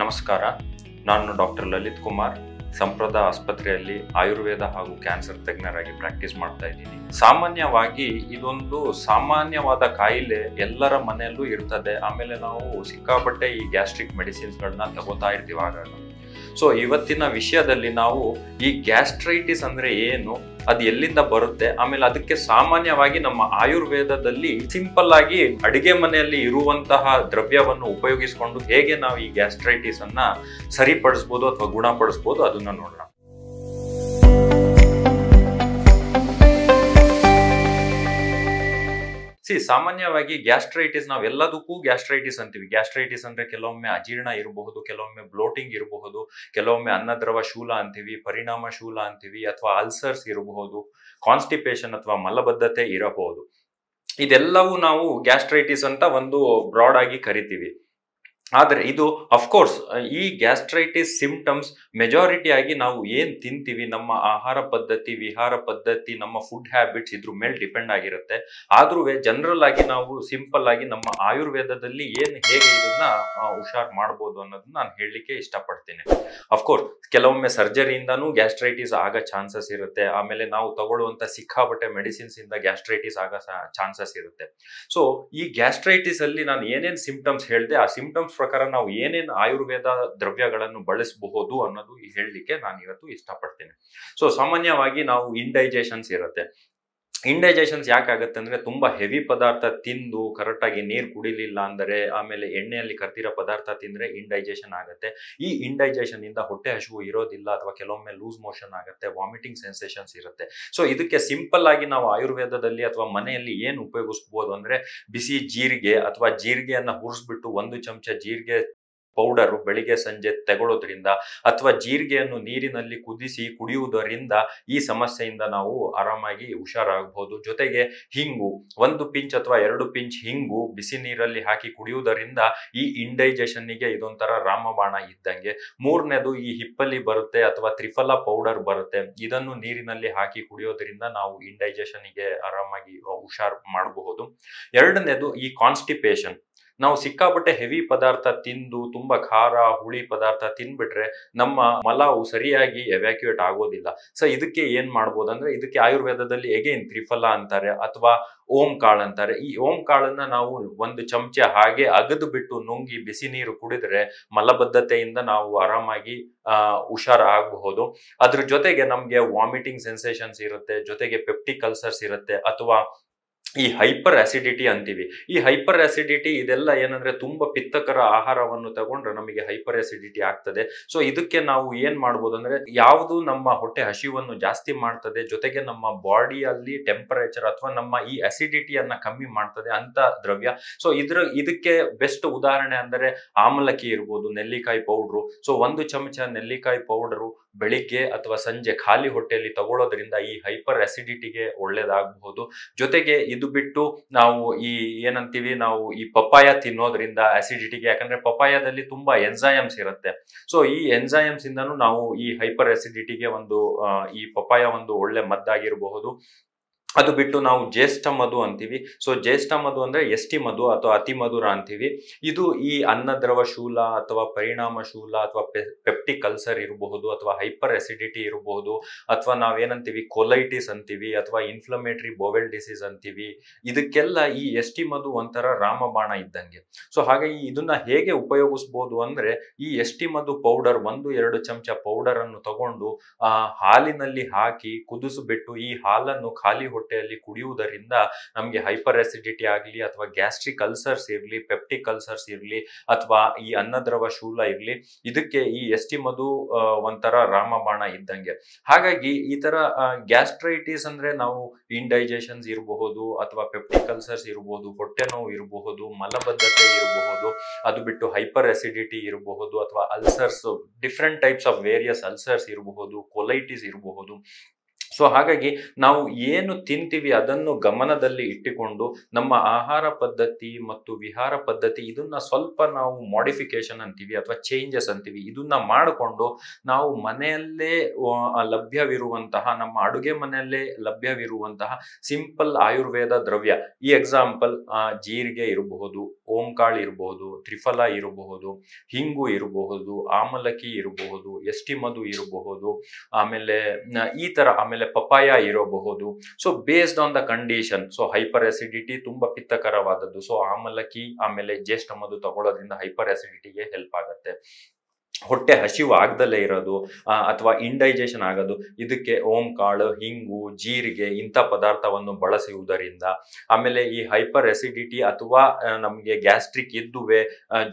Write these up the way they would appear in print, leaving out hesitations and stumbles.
ನಮಸ್ಕಾರ. ನಾನು ಡಾಕ್ಟರ್ ಲಲಿತ್ ಕುಮಾರ್, ಸಂಪ್ರದ ಆಸ್ಪತ್ರೆಯಲ್ಲಿ ಆಯುರ್ವೇದ ಹಾಗೂ ಕ್ಯಾನ್ಸರ್ ತಜ್ಞರಾಗಿ ಪ್ರಾಕ್ಟೀಸ್ ಮಾಡ್ತಾ ಇದ್ದೀನಿ. ಸಾಮಾನ್ಯವಾಗಿ ಇದೊಂದು ಸಾಮಾನ್ಯವಾದ ಕಾಯಿಲೆ ಎಲ್ಲರ ಮನೆಯಲ್ಲೂ ಇರ್ತದೆ. ಆಮೇಲೆ ನಾವು ಸಿಕ್ಕಾಪಟ್ಟೆ ಈ ಗ್ಯಾಸ್ಟ್ರಿಕ್ ಮೆಡಿಸಿನ್ಸ್ಗಳನ್ನ ತಗೋತಾ ಇರ್ತೀವಿ ಆಗಾಗ. ಸೊ ಇವತ್ತಿನ ವಿಷಯದಲ್ಲಿ ನಾವು ಈ ಗ್ಯಾಸ್ಟ್ರೈಟಿಸ್ ಅಂದ್ರೆ ಏನು, ಅದು ಎಲ್ಲಿಂದ ಬರುತ್ತೆ, ಆಮೇಲೆ ಅದಕ್ಕೆ ಸಾಮಾನ್ಯವಾಗಿ ನಮ್ಮ ಆಯುರ್ವೇದದಲ್ಲಿ ಸಿಂಪಲ್ ಆಗಿ ಅಡಿಗೆ ಮನೆಯಲ್ಲಿ ಇರುವಂತಹ ದ್ರವ್ಯವನ್ನು ಉಪಯೋಗಿಸಿಕೊಂಡು ಹೇಗೆ ನಾವು ಈ ಗ್ಯಾಸ್ಟ್ರೈಟಿಸ್ ಅನ್ನ ಸರಿಪಡಿಸಬಹುದು ಅಥವಾ ಗುಣಪಡಿಸಬಹುದು ಅದನ್ನ ನೋಡೋಣ. ಸಾಮಾನ್ಯವಾಗಿ ಗ್ಯಾಸ್ಟ್ರೈಟಿಸ್ ನಾವೆಲ್ಲದಕ್ಕೂ ಗ್ಯಾಸ್ಟ್ರೈಟಿಸ್ ಅಂತೀವಿ. ಗ್ಯಾಸ್ಟ್ರೈಟಿಸ್ ಅಂದ್ರೆ ಕೆಲವೊಮ್ಮೆ ಅಜೀರ್ಣ ಇರಬಹುದು, ಕೆಲವೊಮ್ಮೆ ಬ್ಲೋಟಿಂಗ್ ಇರಬಹುದು, ಕೆಲವೊಮ್ಮೆ ಅನ್ನದ್ರವ ಶೂಲ ಅಂತೀವಿ, ಪರಿಣಾಮ ಶೂಲ ಅಂತೀವಿ, ಅಥವಾ ಅಲ್ಸರ್ಸ್ ಇರಬಹುದು, ಕಾನ್ಸ್ಟಿಪೇಷನ್ ಅಥವಾ ಮಲಬದ್ಧತೆ ಇರಬಹುದು. ಇದೆಲ್ಲವೂ ನಾವು ಗ್ಯಾಸ್ಟ್ರೈಟಿಸ್ ಅಂತ ಒಂದು ಬ್ರಾಡ್ ಆಗಿ ಕರಿತೀವಿ. ಆದರೆ ಇದು ಅಫ್ಕೋರ್ಸ್ ಈ ಗ್ಯಾಸ್ಟ್ರೈಟಿಸ್ ಸಿಂಪ್ಟಮ್ಸ್ ಮೆಜಾರಿಟಿ ಆಗಿ ನಾವು ಏನ್ ತಿಂತೀವಿ, ನಮ್ಮ ಆಹಾರ ಪದ್ಧತಿ, ವಿಹಾರ ಪದ್ಧತಿ, ನಮ್ಮ ಫುಡ್ ಹ್ಯಾಬಿಟ್ಸ್ ಇದ್ರ ಮೇಲೆ ಡಿಪೆಂಡ್ ಆಗಿರುತ್ತೆ. ಆದ್ರೂ ಜನರಲ್ ಆಗಿ ನಾವು ಸಿಂಪಲ್ ಆಗಿ ನಮ್ಮ ಆಯುರ್ವೇದದಲ್ಲಿ ಹೇಗೆ ಇದನ್ನ ಹುಷಾರ್ ಮಾಡ್ಬೋದು ಅನ್ನೋದನ್ನ ನಾನು ಹೇಳಲಿಕ್ಕೆ ಇಷ್ಟಪಡ್ತೀನಿ. ಅಫ್ಕೋರ್ಸ್ ಕೆಲವೊಮ್ಮೆ ಸರ್ಜರಿಯಿಂದಾನು ಗ್ಯಾಸ್ಟ್ರೈಟಿಸ್ ಆಗೋ ಚಾನ್ಸಸ್ ಇರುತ್ತೆ. ಆಮೇಲೆ ನಾವು ತಗೊಳ್ಳುವಂತ ಸಿಕ್ಕಾಪಟ್ಟೆ ಮೆಡಿಸಿನ್ಸ್ ಇಂದ ಗ್ಯಾಸ್ಟ್ರೈಟಿಸ್ ಆಗೋ ಚಾನ್ಸಸ್ ಇರುತ್ತೆ. ಸೊ ಈ ಗ್ಯಾಸ್ಟ್ರೈಟಿಸ್ ಅಲ್ಲಿ ನಾನು ಏನೇನ್ ಸಿಂಪ್ಟಮ್ಸ್ ಹೇಳಿದೆ, ಆ ಸಿಂಪ್ಟಮ್ಸ್ ಪ್ರಕಾರ ನಾವು ಏನೇನು ಆಯುರ್ವೇದ ದ್ರವ್ಯಗಳನ್ನು ಬಳಸಬಹುದು ಅನ್ನೋದು ಹೇಳಲಿಕ್ಕೆ ನಾನು ಇವತ್ತು ಇಷ್ಟಪಡ್ತೀನಿ. ಸೊ ಸಾಮಾನ್ಯವಾಗಿ ನಾವು ಇಂಡೈಜೆಷನ್ಸ್ ಇರುತ್ತೆ. ಇಂಡೈಜೆಷನ್ಸ್ ಯಾಕಾಗತ್ತೆ ಅಂದ್ರೆ ತುಂಬಾ ಹೆವಿ ಪದಾರ್ಥ ತಿಂದು ಕರೆಕ್ಟ್ ಆಗಿ ನೀರು ಕುಡಿಲಿಲ್ಲ ಅಂದರೆ, ಆಮೇಲೆ ಎಣ್ಣೆಯಲ್ಲಿ ಕರ್ದಿರೋ ಪದಾರ್ಥ ತಿಂದ್ರೆ ಇಂಡೈಜೆಷನ್ ಆಗುತ್ತೆ. ಈ ಇಂಡೈಜೆಷನ್ ಇಂದ ಹೊಟ್ಟೆ ಹಸಿವು ಇರೋದಿಲ್ಲ, ಅಥವಾ ಕೆಲವೊಮ್ಮೆ ಲೂಸ್ ಮೋಷನ್ ಆಗುತ್ತೆ, ವಾಮಿಟಿಂಗ್ ಸೆನ್ಸೇಷನ್ಸ್ ಇರುತ್ತೆ. ಸೊ ಇದಕ್ಕೆ ಸಿಂಪಲ್ ಆಗಿ ನಾವು ಆಯುರ್ವೇದದಲ್ಲಿ ಅಥವಾ ಮನೆಯಲ್ಲಿ ಏನು ಉಪಯೋಗಿಸಬಹುದು ಅಂದ್ರೆ, ಬಿಸಿ ಜೀರಿಗೆ ಅಥವಾ ಜೀರಿಗೆಯನ್ನ ಹುರಿಸ್ಬಿಟ್ಟು 1 ಚಮಚ ಜೀರಿಗೆ ಪೌಡರ್ ಬೆಳಿಗ್ಗೆ ಸಂಜೆ ತಗೊಳ್ಳೋದ್ರಿಂದ, ಅಥವಾ ಜೀರಿಗೆಯನ್ನು ನೀರಿನಲ್ಲಿ ಕುದಿಸಿ ಕುಡಿಯುವುದರಿಂದ ಈ ಸಮಸ್ಯೆಯಿಂದ ನಾವು ಆರಾಮಾಗಿ ಹುಷಾರಾಗಬಹುದು. ಜೊತೆಗೆ ಹಿಂಗು 1 ಪಿಂಚ್ ಅಥವಾ 2 ಪಿಂಚ್ ಹಿಂಗು ಬಿಸಿ ನೀರಲ್ಲಿ ಹಾಕಿ ಕುಡಿಯುವುದರಿಂದ ಈ ಇಂಡೈಜೆಷನ್ನಿಗೆ ಇದೊಂಥರ ರಾಮಬಾಣ ಇದ್ದಂಗೆ. 3ನೇದು ಈ ಹಿಪ್ಪಲಿ ಬರುತ್ತೆ ಅಥವಾ ತ್ರಿಫಲ ಪೌಡರ್ ಬರುತ್ತೆ, ಇದನ್ನು ನೀರಿನಲ್ಲಿ ಹಾಕಿ ಕುಡಿಯೋದ್ರಿಂದ ನಾವು ಇಂಡೈಜೆಷನ್ನಿಗೆ ಆರಾಮಾಗಿ ಹುಷಾರ್ ಮಾಡಬಹುದು. 2ನೇದು ಈ ಕಾನ್ಸ್ಟಿಪೇಷನ್. ನಾವು ಸಿಕ್ಕಾಪಟ್ಟೆ ಹೆವಿ ಪದಾರ್ಥ ತಿಂದು ತುಂಬಾ ಖಾರ ಹುಳಿ ಪದಾರ್ಥ ತಿನ್ಬಿಟ್ರೆ ನಮ್ಮ ಮಲವು ಸರಿಯಾಗಿ ಎವ್ಯಾಕ್ಯುಯೇಟ್ ಆಗೋದಿಲ್ಲ. ಸೊ ಇದಕ್ಕೆ ಏನ್ ಮಾಡ್ಬೋದು ಅಂದ್ರೆ, ಇದಕ್ಕೆ ಆಯುರ್ವೇದದಲ್ಲಿ ಎಗೇನ್ ತ್ರಿಫಲ ಅಂತಾರೆ ಅಥವಾ ಓಂ ಕಾಳು ಅಂತಾರೆ. ಈ ಓಂ ಕಾಳನ್ನ ನಾವು 1 ಚಮಚ ಹಾಗೆ ಅಗದು ಬಿಟ್ಟು ನುಂಗಿ ಬಿಸಿ ನೀರು ಕುಡಿದ್ರೆ ಮಲಬದ್ಧತೆಯಿಂದ ನಾವು ಆರಾಮಾಗಿ ಹುಷಾರ ಆಗಬಹುದು. ಅದ್ರ ಜೊತೆಗೆ ನಮ್ಗೆ ವಾಮಿಟಿಂಗ್ ಸೆನ್ಸೇಷನ್ಸ್ ಇರುತ್ತೆ, ಜೊತೆಗೆ ಪೆಪ್ಟಿಕ್ ಅಲ್ಸರ್ಸ್ ಇರುತ್ತೆ, ಅಥವಾ ಈ ಹೈಪರ್ ಅಸಿಡಿಟಿ ಅಂತೀವಿ. ಈ ಹೈಪರ್ ಅಸಿಡಿಟಿ ಇದೆಲ್ಲ ಏನಂದ್ರೆ ತುಂಬಾ ಪಿತ್ತಕರ ಆಹಾರವನ್ನು ತಗೊಂಡ್ರೆ ನಮಗೆ ಹೈಪರ್ ಅಸಿಡಿಟಿ ಆಗ್ತದೆ. ಸೊ ಇದಕ್ಕೆ ನಾವು ಏನ್ ಮಾಡ್ಬೋದು ಅಂದ್ರೆ, ಯಾವುದು ನಮ್ಮ ಹೊಟ್ಟೆ ಹಸಿವನ್ನು ಜಾಸ್ತಿ ಮಾಡ್ತದೆ, ಜೊತೆಗೆ ನಮ್ಮ ಬಾಡಿಯಲ್ಲಿ ಟೆಂಪರೇಚರ್ ಅಥವಾ ನಮ್ಮ ಈ ಅಸಿಡಿಟಿಯನ್ನ ಕಮ್ಮಿ ಮಾಡ್ತದೆ ಅಂತ ದ್ರವ್ಯ. ಸೊ ಇದಕ್ಕೆ ಬೆಸ್ಟ್ ಉದಾಹರಣೆ ಅಂದರೆ ಆಮಲಕ್ಕಿ ಇರ್ಬೋದು, ನೆಲ್ಲಿಕಾಯಿ ಪೌಡ್ರು. ಸೊ 1 ಚಮಚ ನೆಲ್ಲಿಕಾಯಿ ಪೌಡರು ಬೆಳಿಗ್ಗೆ ಅಥವಾ ಸಂಜೆ ಖಾಲಿ ಹೊಟ್ಟೆಯಲ್ಲಿ ತಗೊಳ್ಳೋದ್ರಿಂದ ಈ ಹೈಪರ್ ಅಸಿಡಿಟಿಗೆ ಒಳ್ಳೇದಾಗಬಹುದು. ಜೊತೆಗೆ ಇದು ಬಿಟ್ಟು ನಾವು ನಾವು ಈ ಪಪ್ಪಾಯ ತಿನ್ನೋದ್ರಿಂದ ಅಸಿಡಿಟಿಗೆ, ಯಾಕಂದ್ರೆ ಪಪ್ಪಾಯದಲ್ಲಿ ತುಂಬಾ ಎನ್ಸೈಮ್ಸ್ ಇರುತ್ತೆ. ಸೊ ಈ ಎನ್ಸೈಮ್ಸ್ ಇಂದನೂ ನಾವು ಈ ಹೈಪರ್ ಅಸಿಡಿಟಿಗೆ ಈ ಪಪ್ಪಾಯ ಒಂದು ಒಳ್ಳೆ ಮದ್ದಾಗಿರಬಹುದು. ಅದು ಬಿಟ್ಟು ನಾವು ಜ್ಯೇಷ್ಠ ಮಧು ಅಂತೀವಿ. ಸೊ ಜ್ಯೇಷ್ಠ ಮಧು ಅಂದ್ರೆ ಎಸ್ಟಿ ಮಧು ಅಥವಾ ಅತಿ ಮಧುರ ಅಂತೀವಿ. ಇದು ಈ ಅನ್ನದ್ರವ ಶೂಲ ಅಥವಾ ಪರಿಣಾಮ ಶೂಲ ಅಥವಾ ಪೆಪ್ಟಿಕ್ ಅಲ್ಸರ್ ಇರಬಹುದು, ಅಥವಾ ಹೈಪರ್ ಅಸಿಡಿಟಿ ಇರಬಹುದು, ಅಥವಾ ನಾವೇನಂತೀವಿ ಕೊಲೈಟಿಸ್ ಅಂತೀವಿ, ಅಥವಾ ಇನ್ಫ್ಲಮೇಟರಿ ಬೋವೆಲ್ ಡಿಸೀಸ್ ಅಂತೀವಿ. ಇದಕ್ಕೆಲ್ಲ ಈ ಎಸ್ಟಿ ಮಧು ಒಂಥರ ರಾಮಬಾಣ ಇದ್ದಂಗೆ. ಸೊ ಹಾಗಾಗಿ ಇದನ್ನ ಹೇಗೆ ಉಪಯೋಗಿಸಬಹುದು ಅಂದ್ರೆ, ಈ ಎಸ್ಟಿ ಮಧು ಪೌಡರ್ 1-2 ಚಮಚ ಪೌಡರ್ ಅನ್ನು ತಗೊಂಡು ಹಾಲಿನಲ್ಲಿ ಹಾಕಿ ಕುದಿಸಿಬಿಟ್ಟು ಈ ಹಾಲನ್ನು ಖಾಲಿ ಹೊಟ್ಟೆಯಲ್ಲಿ ಕುಡಿಯುವುದರಿಂದ ನಮಗೆ ಹೈಪರ್ ಅಸಿಡಿಟಿ ಆಗಲಿ, ಅಥವಾ ಗ್ಯಾಸ್ಟ್ರಿಕ್ ಅಲ್ಸರ್ಸ್ ಇರಲಿ, ಪೆಪ್ಟಿಕ್ ಅಲ್ಸರ್ಸ್ ಇರಲಿ, ಅಥವಾ ಈ ಅನ್ನದ್ರವ ಶೂಲ ಇರಲಿ, ಇದಕ್ಕೆ ಈ ಎಸ್ಟಿ ಮಧು ಒಂಥರ ರಾಮಬಾಣ ಇದ್ದಂಗೆ. ಹಾಗಾಗಿ ಈ ತರ ಗ್ಯಾಸ್ಟ್ರೈಟಿಸ್ ಅಂದ್ರೆ ನಾವು ಇಂಡೈಜೆಷನ್ಸ್ ಇರಬಹುದು, ಅಥವಾ ಪೆಪ್ಟಿಕ್ ಅಲ್ಸರ್ಸ್ ಇರಬಹುದು, ಹೊಟ್ಟೆ ನೋವು ಇರಬಹುದು, ಮಲಬದ್ಧತೆ ಇರಬಹುದು, ಅದು ಬಿಟ್ಟು ಹೈಪರ್ ಅಸಿಡಿಟಿ ಇರಬಹುದು, ಅಥವಾ ulcers different types of various ulcers ಇರಬಹುದು, ಕೊಲೈಟಿಸ್ ಇರಬಹುದು. ಸೊ ಹಾಗಾಗಿ ನಾವು ಏನು ತಿಂತೀವಿ ಅದನ್ನು ಗಮನದಲ್ಲಿ ಇಟ್ಟುಕೊಂಡು ನಮ್ಮ ಆಹಾರ ಪದ್ಧತಿ ಮತ್ತು ವಿಹಾರ ಪದ್ಧತಿ ಇದನ್ನ ಸ್ವಲ್ಪ ನಾವು ಮಾಡಿಫಿಕೇಶನ್ ಅಂತೀವಿ ಅಥವಾ ಚೇಂಜಸ್ ಅಂತೀವಿ, ಇದನ್ನ ಮಾಡಿಕೊಂಡು ನಾವು ಮನೆಯಲ್ಲೇ ಲಭ್ಯವಿರುವಂತಹ, ನಮ್ಮ ಅಡುಗೆ ಮನೆಯಲ್ಲೇ ಲಭ್ಯವಿರುವಂತಹ ಸಿಂಪಲ್ ಆಯುರ್ವೇದ ದ್ರವ್ಯ, ಈ ಎಕ್ಸಾಂಪಲ್ ಜೀರಿಗೆ ಇರಬಹುದು, ಓಂಕಾಳು ಇರಬಹುದು, ತ್ರಿಫಲ ಇರಬಹುದು, ಹಿಂಗು ಇರಬಹುದು, ಆಮಲಕಿ ಇರಬಹುದು, ಎಸ್ಟಿಮದು ಇರಬಹುದು, ಆಮೇಲೆ ಈ ತರ, ಆಮೇಲೆ ಪಪಾಯ ಇರಬಹುದು. So based on the condition, so hyperacidity ತುಂಬಾ ಪಿತ್ತಕರವಾದದ್ದು, ಸೊ ಆಮಲಕಿ ಆಮೇಲೆ ಜ್ಯೇಷ್ಠ ಮಧು ತಗೊಳ್ಳೋದ್ರಿಂದ ಹೈಪರ್ ಅಸಿಡಿಟಿಗೆ ಹೆಲ್ಪ್ ಆಗುತ್ತೆ. ಹೊಟ್ಟೆ ಹಸಿವು ಆಗದಲ್ಲೇ ಇರೋದು ಅಥವಾ ಇಂಡೈಜೆಷನ್ ಆಗೋದು, ಇದಕ್ಕೆ ಓಂಕಾಳು, ಹಿಂಗು, ಜೀರಿಗೆ ಇಂಥ ಪದಾರ್ಥವನ್ನು ಬಳಸುವುದರಿಂದ. ಆಮೇಲೆ ಈ ಹೈಪರ್ ಅಸಿಡಿಟಿ ಅಥವಾ ನಮಗೆ ಗ್ಯಾಸ್ಟ್ರಿಕ್ ಇದ್ದುವೆ,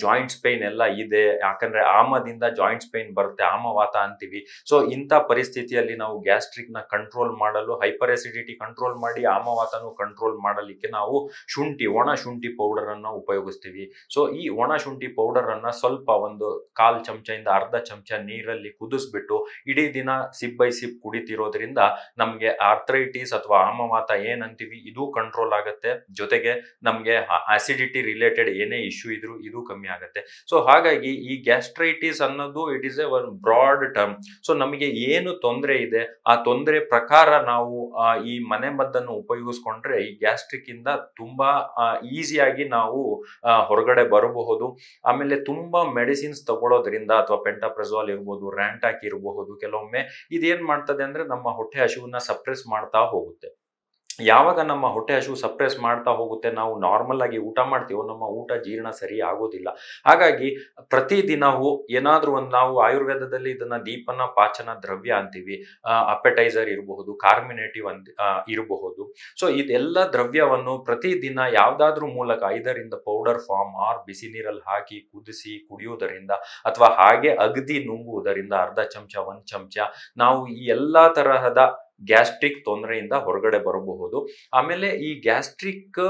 ಜಾಯಿಂಟ್ಸ್ ಪೈನ್ ಎಲ್ಲ ಇದೆ, ಯಾಕಂದ್ರೆ ಆಮದಿಂದ ಜಾಯಿಂಟ್ಸ್ ಪೈನ್ ಬರುತ್ತೆ, ಆಮವಾತ ಅಂತೀವಿ. ಸೊ ಇಂಥ ಪರಿಸ್ಥಿತಿಯಲ್ಲಿ ನಾವು ಗ್ಯಾಸ್ಟ್ರಿಕ್ ನ ಕಂಟ್ರೋಲ್ ಮಾಡಲು, ಹೈಪರ್ ಅಸಿಡಿಟಿ ಕಂಟ್ರೋಲ್ ಮಾಡಿ ಆಮವಾತನು ಕಂಟ್ರೋಲ್ ಮಾಡಲಿಕ್ಕೆ ನಾವು ಶುಂಠಿ, ಒಣ ಶುಂಠಿ ಪೌಡರ್ ಅನ್ನ ಉಪಯೋಗಿಸ್ತೀವಿ. ಸೊ ಈ ಒಣ ಶುಂಠಿ ಪೌಡರ್ ಅನ್ನ ಸ್ವಲ್ಪ ಒಂದು 1/4 ಚಮಚ ಅರ್ಧ ಚಮಚ ನೀರಲ್ಲಿ ಕುದಿಸ್ಬಿಟ್ಟು ಇಡೀ ದಿನ ಸಿಪ್ ಬೈ ಸಿಪ್ ಕುಡಿತಿರೋದ್ರಿಂದ ನಮ್ಗೆ ಆರ್ಥರೈಟಿಸ್ ಅಥವಾ ಆಮವಾತ ಏನಂತೀವಿ ಇದು ಕಂಟ್ರೋಲ್ ಆಗುತ್ತೆ, ಜೊತೆಗೆ ನಮ್ಗೆ ಅಸಿಡಿಟಿ ರಿಲೇಟೆಡ್ ಏನೇ ಇಶ್ಯೂ ಇದ್ರು ಇದು ಕಮ್ಮಿ ಆಗುತ್ತೆ. ಸೊ ಹಾಗಾಗಿ ಈ ಗ್ಯಾಸ್ಟ್ರೈಟಿಸ್ ಅನ್ನೋದು it is a one broad term. So ನಮಗೆ ಏನು ತೊಂದರೆ ಇದೆ ಆ ತೊಂದರೆ ಪ್ರಕಾರ ನಾವು ಈ ಮನೆ ಮದ್ದನ್ನು ಉಪಯೋಗಿಸ್ಕೊಂಡ್ರೆ ಈ ಗ್ಯಾಸ್ಟ್ರಿಕ್ ಇಂದ ತುಂಬಾ ಈಸಿಯಾಗಿ ನಾವು ಹೊರಗಡೆ ಬರಬಹುದು. ಆಮೇಲೆ ತುಂಬಾ ಮೆಡಿಸಿನ್ಸ್ ತಗೊಳ್ಳೋದ್ರಿಂದ ಅಥವಾ ಪೆಂಟಾಪ್ರಜೋಲ್ ಇರಬಹುದು, ರ್ಯಾಂಟಾಕ್ ಇರಬಹುದು, ಕೆಲವೊಮ್ಮೆ ಇದೇನ್ ಮಾಡ್ತದೆ ಅಂದ್ರೆ ನಮ್ಮ ಹೊಟ್ಟೆ ಹಸಿವನ್ನ ಸಪ್ರೆಸ್ ಮಾಡ್ತಾ ಹೋಗುತ್ತೆ. ಯಾವಾಗ ನಮ್ಮ ಹೊಟ್ಟೆ ಹಸಿವು ಸಪ್ರೆಸ್ ಮಾಡ್ತಾ ಹೋಗುತ್ತೆ, ನಾವು ನಾರ್ಮಲ್ ಆಗಿ ಊಟ ಮಾಡ್ತೀವೋ ನಮ್ಮ ಊಟ ಜೀರ್ಣ ಸರಿ ಆಗೋದಿಲ್ಲ. ಹಾಗಾಗಿ ಪ್ರತಿದಿನವೂ ಏನಾದ್ರೂ ಒಂದು, ನಾವು ಆಯುರ್ವೇದದಲ್ಲಿ ಇದನ್ನ ದೀಪನ ಪಾಚನ ದ್ರವ್ಯ ಅಂತೀವಿ, ಅಪೆಟೈಸರ್ ಇರಬಹುದು, ಕಾರ್ಮಿನೇಟಿವ್ ಇರಬಹುದು. ಸೊ ಇದೆಲ್ಲ ದ್ರವ್ಯವನ್ನು ಪ್ರತಿದಿನ ಯಾವ್ದಾದ್ರೂ ಮೂಲಕ ಇದರಿಂದ ಪೌಡರ್ ಫಾರ್ಮ್ ಆರ್ ಬಿಸಿ ನೀರಲ್ಲಿ ಹಾಕಿ ಕುದಿಸಿ ಕುಡಿಯುವುದರಿಂದ ಅಥವಾ ಹಾಗೆ ಅಗದಿ ನುಂಗುವುದರಿಂದ ಅರ್ಧ ಚಮಚ 1 ಚಮಚ ನಾವು ಈ ಎಲ್ಲಾ ತರಹದ ಗ್ಯಾಸ್ಟ್ರಿಕ್ ತೊಂದರೆಯಿಂದ ಹೊರಗಡೆ ಬರಬಹುದು. ಆಮೇಲೆ ಈ ಗ್ಯಾಸ್ಟ್ರಿಕ್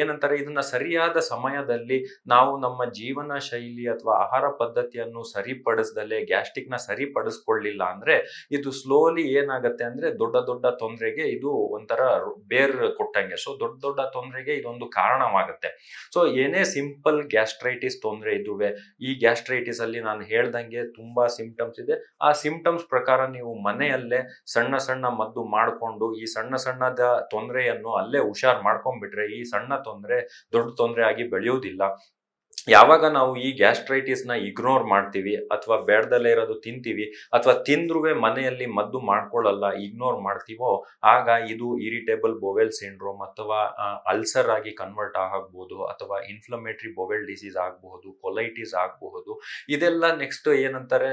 ಏನಂತಾರೆ, ಇದನ್ನ ಸರಿಯಾದ ಸಮಯದಲ್ಲಿ ನಾವು ನಮ್ಮ ಜೀವನ ಶೈಲಿ ಅಥವಾ ಆಹಾರ ಪದ್ಧತಿಯನ್ನು ಸರಿಪಡಿಸದಲ್ಲೇ ಗ್ಯಾಸ್ಟ್ರಿಕ್ ನ ಸರಿಪಡಿಸ್ಕೊಳ್ಳಿಲ್ಲ ಅಂದ್ರೆ ಇದು ಸ್ಲೋಲಿ ಏನಾಗುತ್ತೆ ಅಂದ್ರೆ ದೊಡ್ಡ ದೊಡ್ಡ ತೊಂದರೆಗೆ ಇದು ಒಂಥರ ಬೇರ್ ಕೊಟ್ಟಂಗೆ. ಸೊ ದೊಡ್ಡ ದೊಡ್ಡ ತೊಂದರೆಗೆ ಇದೊಂದು ಕಾರಣವಾಗುತ್ತೆ. ಸೊ ಏನೇ ಸಿಂಪಲ್ ಗ್ಯಾಸ್ಟ್ರೈಟಿಸ್ ತೊಂದರೆ ಇದುವೆ, ಈ ಗ್ಯಾಸ್ಟ್ರೈಟಿಸ್ ಅಲ್ಲಿ ನಾನು ಹೇಳ್ದಂಗೆ ತುಂಬಾ ಸಿಂಪ್ಟಮ್ಸ್ ಇದೆ. ಆ ಸಿಂಪ್ಟಮ್ಸ್ ಪ್ರಕಾರ ನೀವು ಮನೆಯಲ್ಲೇ ಸಣ್ಣ ಸಣ್ಣ ಮದ್ದು ಮಾಡಿಕೊಂಡು ಈ ಸಣ್ಣ ಸಣ್ಣದ ತೊಂದರೆಯನ್ನು ಅಲ್ಲೇ ಹುಷಾರ್ ಮಾಡ್ಕೊಂಡ್ಬಿಟ್ರೆ ಈ ಸಣ್ಣ ತೊಂದರೆ ದೊಡ್ಡ ತೊಂದರೆ ಆಗಿ ಬೆಳೆಯುವುದಿಲ್ಲ. ಯಾವಾಗ ನಾವು ಈ ಗ್ಯಾಸ್ಟ್ರೈಟಿಸ್ ನ ಇಗ್ನೋರ್ ಮಾಡ್ತೀವಿ ಅಥವಾ ಬೇಡದಲ್ಲೇ ಇರೋದು ತಿಂತೀವಿ ಅಥವಾ ತಿಂದ್ರುವೆ ಮನೆಯಲ್ಲಿ ಮದ್ದು ಮಾಡ್ಕೊಳ್ಳಲ್ಲ, ಇಗ್ನೋರ್ ಮಾಡ್ತೀವೋ, ಆಗ ಇದು ಇರಿಟೇಬಲ್ ಬೋವೆಲ್ ಸಿಂಡ್ರೋಮ್ ಅಥವಾ ಅಲ್ಸರ್ ಆಗಿ ಕನ್ವರ್ಟ್ ಆಗಬಹುದು ಅಥವಾ ಇನ್ಫ್ಲಮೇಟರಿ ಬೋವೆಲ್ ಡಿಸೀಸ್ ಆಗಬಹುದು, ಕೊಲೈಟಿಸ್ ಆಗಬಹುದು. ಇದೆಲ್ಲ ನೆಕ್ಸ್ಟ್ ಏನಂತಾರೆ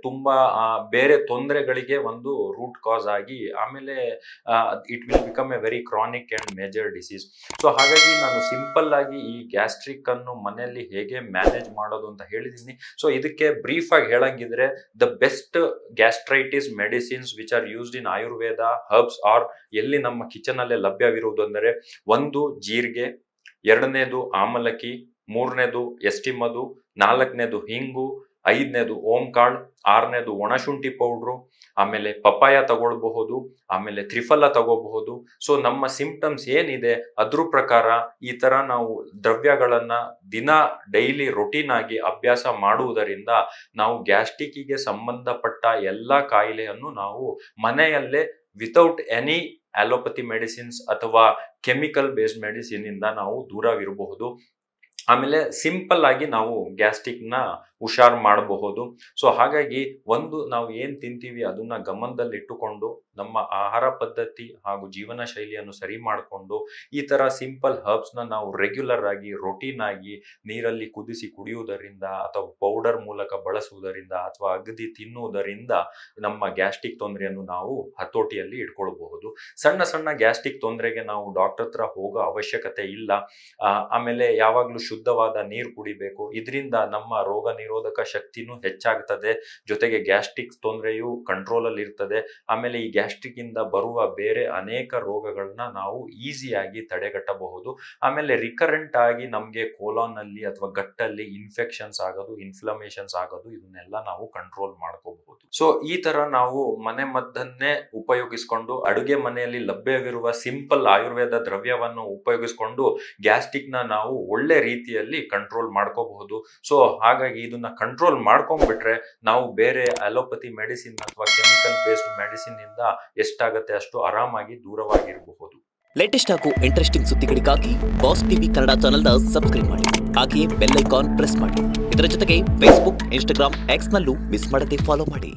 ತುಂಬಾ ಬೇರೆ ತೊಂದರೆಗಳಿಗೆ ಒಂದು ರೂಟ್ ಕಾಸ್ ಆಗಿ ಆಮೇಲೆ it will become A very chronic and major disease. So ಹಾಗಾಗಿ ನಾನು ಸಿಂಪಲ್ ಆಗಿ ಈ ಗ್ಯಾಸ್ಟ್ರಿಕ್ ಅನ್ನು ಮನೆಯಲ್ಲಿ ಹೇಗೆ ಮ್ಯಾನೇಜ್ ಮಾಡೋದು ಅಂತ ಹೇಳಿದೀನಿ. ಸೊ ಇದಕ್ಕೆ ಬ್ರೀಫ್ ಆಗಿ ಹೇಳಂಗಿದ್ರೆ the best gastritis medicines which are used in Ayurveda herbs are ಎಲ್ಲಿ ನಮ್ಮ ಕಿಚನ್ ಅಲ್ಲೇ ಲಭ್ಯವಿರುವುದು ಅಂದರೆ, 1 ಜೀರಿಗೆ, 2ನೇದು ಆಮಲಕಿ, 3ನೇದು ಎಸ್ಟಿಮದು, 4ನೇದು ಹಿಂಗು, 5ನೇದು ಓಂಕಾಳ್, 6ನೇದು ಒಣಶುಂಠಿ ಪೌಡ್ರು, ಆಮೇಲೆ ಪಪ್ಪಾಯ ತಗೊಳ್ಬಹುದು, ಆಮೇಲೆ ತ್ರಿಫಲ ತಗೋಬಹುದು. ಸೊ ನಮ್ಮ ಸಿಂಪ್ಟಮ್ಸ್ ಏನಿದೆ ಅದ್ರ ಪ್ರಕಾರ ಈ ತರ ನಾವು ದ್ರವ್ಯಗಳನ್ನ ದಿನ ಡೈಲಿ ರೊಟೀನ್ ಆಗಿ ಅಭ್ಯಾಸ ಮಾಡುವುದರಿಂದ ನಾವು ಗ್ಯಾಸ್ಟ್ರಿಕ್ಗೆ ಸಂಬಂಧಪಟ್ಟ ಎಲ್ಲಾ ಕಾಯಿಲೆಯನ್ನು ನಾವು ಮನೆಯಲ್ಲೇ ವಿತೌಟ್ ಎನಿ ಅಲೋಪತಿ ಮೆಡಿಸಿನ್ಸ್ ಅಥವಾ ಕೆಮಿಕಲ್ ಬೇಸ್ಡ್ ಮೆಡಿಸಿನ್ ಇಂದ ನಾವು ದೂರವಿರಬಹುದು. ಆಮೇಲೆ ಸಿಂಪಲ್ ಆಗಿ ನಾವು ಗ್ಯಾಸ್ಟ್ರಿಕ್ ನ ಹುಷಾರ್ ಮಾಡಬಹುದು. ಸೊ ಹಾಗಾಗಿ ನಾವು ಏನ್ ತಿಂತೀವಿ ಅದನ್ನ ಗಮನದಲ್ಲಿ ಇಟ್ಟುಕೊಂಡು ನಮ್ಮ ಆಹಾರ ಪದ್ಧತಿ ಹಾಗೂ ಜೀವನ ಶೈಲಿಯನ್ನು ಸರಿ ಮಾಡಿಕೊಂಡು ಈ ತರ ಸಿಂಪಲ್ ಹರ್ಬ್ಸ್ ನ ನಾವು ರೆಗ್ಯುಲರ್ ಆಗಿ ರೊಟೀನ್ ಆಗಿ ನೀರಲ್ಲಿ ಕುದಿಸಿ ಕುಡಿಯುವುದರಿಂದ ಅಥವಾ ಪೌಡರ್ ಮೂಲಕ ಬಳಸುವುದರಿಂದ ಅಥವಾ ಅಗದಿ ತಿನ್ನುವುದರಿಂದ ನಮ್ಮ ಗ್ಯಾಸ್ಟ್ರಿಕ್ ತೊಂದರೆಯನ್ನು ನಾವು ಹತೋಟಿಯಲ್ಲಿ ಇಟ್ಕೊಳ್ಬಹುದು. ಸಣ್ಣ ಸಣ್ಣ ಗ್ಯಾಸ್ಟ್ರಿಕ್ ತೊಂದರೆಗೆ ನಾವು ಡಾಕ್ಟರ್ ಹತ್ರ ಹೋಗೋ ಅವಶ್ಯಕತೆ ಇಲ್ಲ. ಆಮೇಲೆ ಯಾವಾಗ್ಲೂ ಶುದ್ಧವಾದ ನೀರು ಕುಡಿಬೇಕು. ಇದರಿಂದ ನಮ್ಮ ರೋಗ ನಿರೋಧಕ ಶಕ್ತಿನೂ ಹೆಚ್ಚಾಗ್ತದೆ, ಜೊತೆಗೆ ಗ್ಯಾಸ್ಟ್ರಿಕ್ ತೊಂದರೆಯು ಕಂಟ್ರೋಲ್ ಅಲ್ಲಿ ಇರ್ತದೆ. ಆಮೇಲೆ ಈ ಗ್ಯಾಸ್ಟ್ರಿಕ್ ಇಂದ ಬರುವ ಬೇರೆ ಅನೇಕ ರೋಗಗಳನ್ನ ನಾವು ಈಸಿಯಾಗಿ ತಡೆಗಟ್ಟಬಹುದು. ಆಮೇಲೆ ರಿಕರೆಂಟ್ ಆಗಿ ನಮ್ಗೆ ಕೋಲಾನ್ ಅಲ್ಲಿ ಅಥವಾ ಗಟ್ಟಲ್ಲಿ ಇನ್ಫೆಕ್ಷನ್ಸ್ ಆಗೋದು, ಇನ್ಫ್ಲಮೇಷನ್ಸ್ ಆಗೋದು, ಇದನ್ನೆಲ್ಲ ನಾವು ಕಂಟ್ರೋಲ್ ಮಾಡ್ಕೋಬಹುದು. ಸೊ ಈ ತರ ನಾವು ಮನೆ ಮದ್ದನ್ನೇ ಉಪಯೋಗಿಸಿಕೊಂಡು, ಅಡುಗೆ ಮನೆಯಲ್ಲಿ ಲಭ್ಯವಿರುವ ಸಿಂಪಲ್ ಆಯುರ್ವೇದ ದ್ರವ್ಯವನ್ನು ಉಪಯೋಗಿಸಿಕೊಂಡು ಗ್ಯಾಸ್ಟ್ರಿಕ್ ನ ನಾವು ಒಳ್ಳೆ ರೀತಿಯಲ್ಲಿ ಕಂಟ್ರೋಲ್ ಮಾಡ್ಕೋಬಹುದು. ಸೊ ಹಾಗಾಗಿ ಇದನ್ನ ಕಂಟ್ರೋಲ್ ಮಾಡ್ಕೊಂಡ್ಬಿಟ್ರೆ ನಾವು ಬೇರೆ ಅಲೋಪತಿ ಮೆಡಿಸಿನ್ ಅಥವಾ ಕೆಮಿಕಲ್ ಬೇಸ್ಡ್ ಮೆಡಿಸಿನ್ ಇಂದ ಎಷ್ಟಾಗತ್ತೆ ಅಷ್ಟು ಆರಾಮಾಗಿ ದೂರವಾಗಿರಬಹುದು. ಲೇಟೆಸ್ಟ್ ಹಾಗೂ ಇಂಟ್ರೆಸ್ಟಿಂಗ್ ಸುದ್ದಿಗಳಿಗಾಗಿ ಬಾಸ್ ಟಿವಿ ಕನ್ನಡ ಚಾನೆಲ್ನ ಸಬ್ಸ್ಕ್ರೈಬ್ ಮಾಡಿ. ಹಾಗೆಯೇ ಬೆಲ್ ಐಕಾನ್ ಪ್ರೆಸ್ ಮಾಡಿ. ಇದರ ಜೊತೆಗೆ ಫೇಸ್ಬುಕ್, ಇನ್ಸ್ಟಾಗ್ರಾಮ್, ಎಕ್ಸ್ ನಲ್ಲೂ ಮಿಸ್ ಮಾಡದೆ ಫಾಲೋ ಮಾಡಿ.